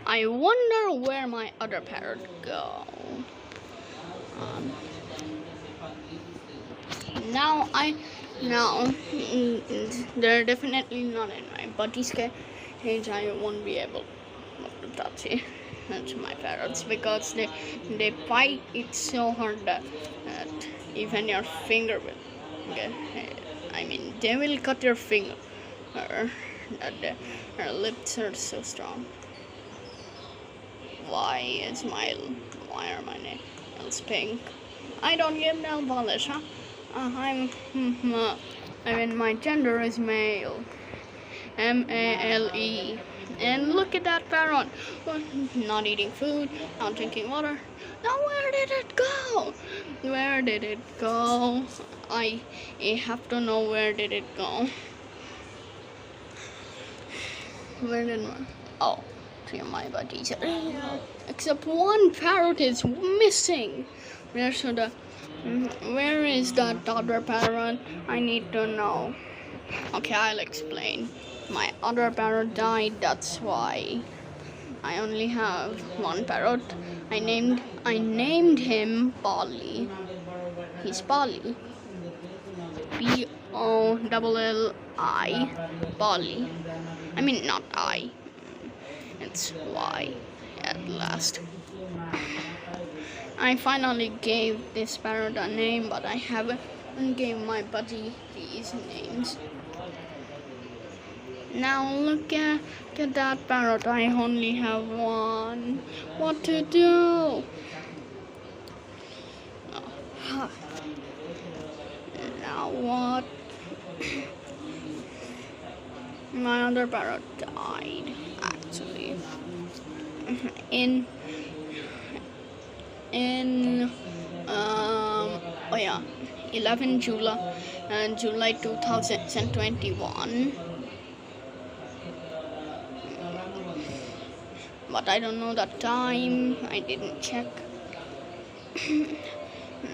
I wonder where my other parrot go. Um, now they're definitely not in my buddy's cage. I won't be able to touch it. That's my parrots because they bite it so hard that even your finger will get. I mean, they will cut your finger. That their lips are so strong. Why are my nails pink? I don't give nail polish, huh? I mean, my gender is male. Male. And look at that parrot. Not eating food, not drinking water. Now where did it go? Where did it go? I have to know where did it go. Where did my... Oh, three of my buddies are here. Except one parrot is missing. Where is that other parrot? I need to know. Okay, I'll explain. My other parrot died, that's why. I only have one parrot. I named him Polly. He's Polly. Polli. Polly. I mean, not I. It's Y at last. I finally gave this parrot a name, but I haven't gave my buddy these names. Now look at that parrot. I only have one. What to do? Oh. Now what? My other parrot died, actually. In 11 July 2021. But I don't know the time. I didn't check.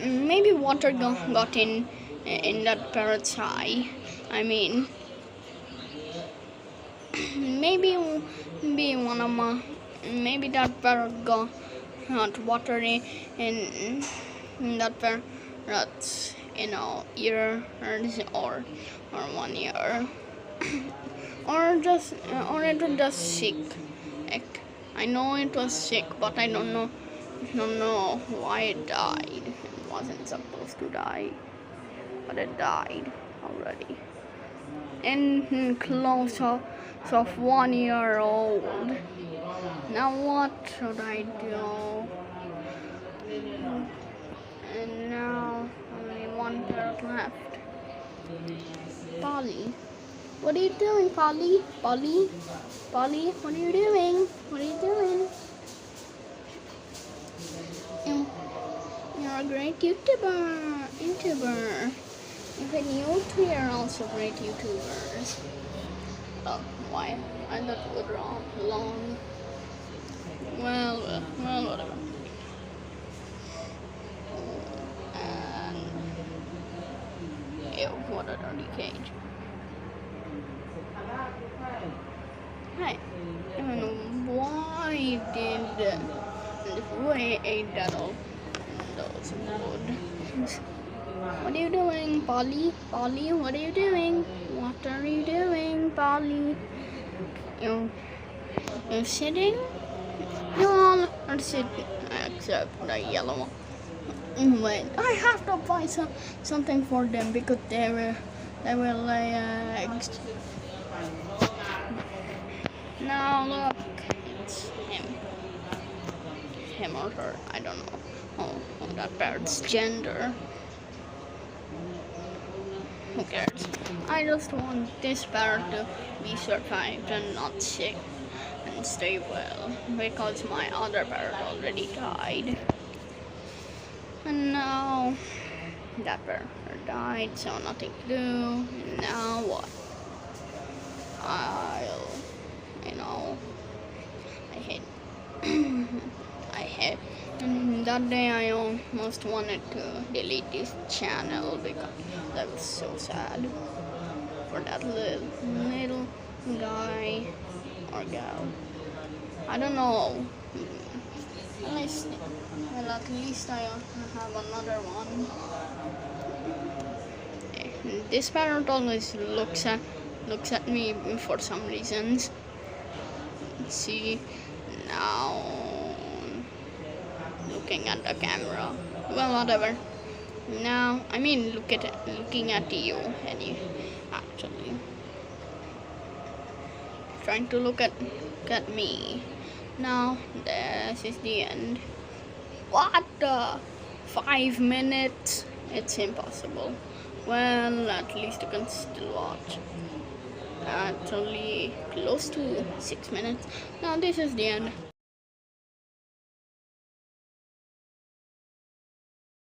Maybe water got in that parrot's eye. I mean, maybe that parrot got water in that parrot's ear or one ear, or it was just sick. I know it was sick, but I don't know why it died. It wasn't supposed to die, but it died already. And close of 1 year old. Now what should I do? And now only one parrot left. Polly. What are you doing, Polly? Polly, what are you doing? What are you doing? You're a great YouTuber. Even you two are also great YouTubers. Oh, why? I thought it was long. Well, whatever. And ew, what a dirty cage. Hey, and why ate that all those wood? What are you doing, Polly? Polly, what are you doing? What are you doing, Polly? You're sitting? You all are sitting, except the yellow one. Wait, I have to buy something for them because they will lay eggs. Now look, it's him or her. I don't know. Oh, that parrot's gender. Who cares? I just want this parrot to be survived and not sick and stay well, because my other parrot already died. And now that parrot died, so nothing to do. Now what? I hate that day I almost wanted to delete this channel because that was so sad for that little guy or gal. I don't know. At least I have another one. This parrot always looks at me for some reasons. Let's see now, looking at the camera. Well, whatever. Now, I mean, looking at you, actually trying to look at me. Now, this is the end. What the? 5 minutes? It's impossible. Well, at least you can still watch. It's only close to 6 minutes. Now, this is the end.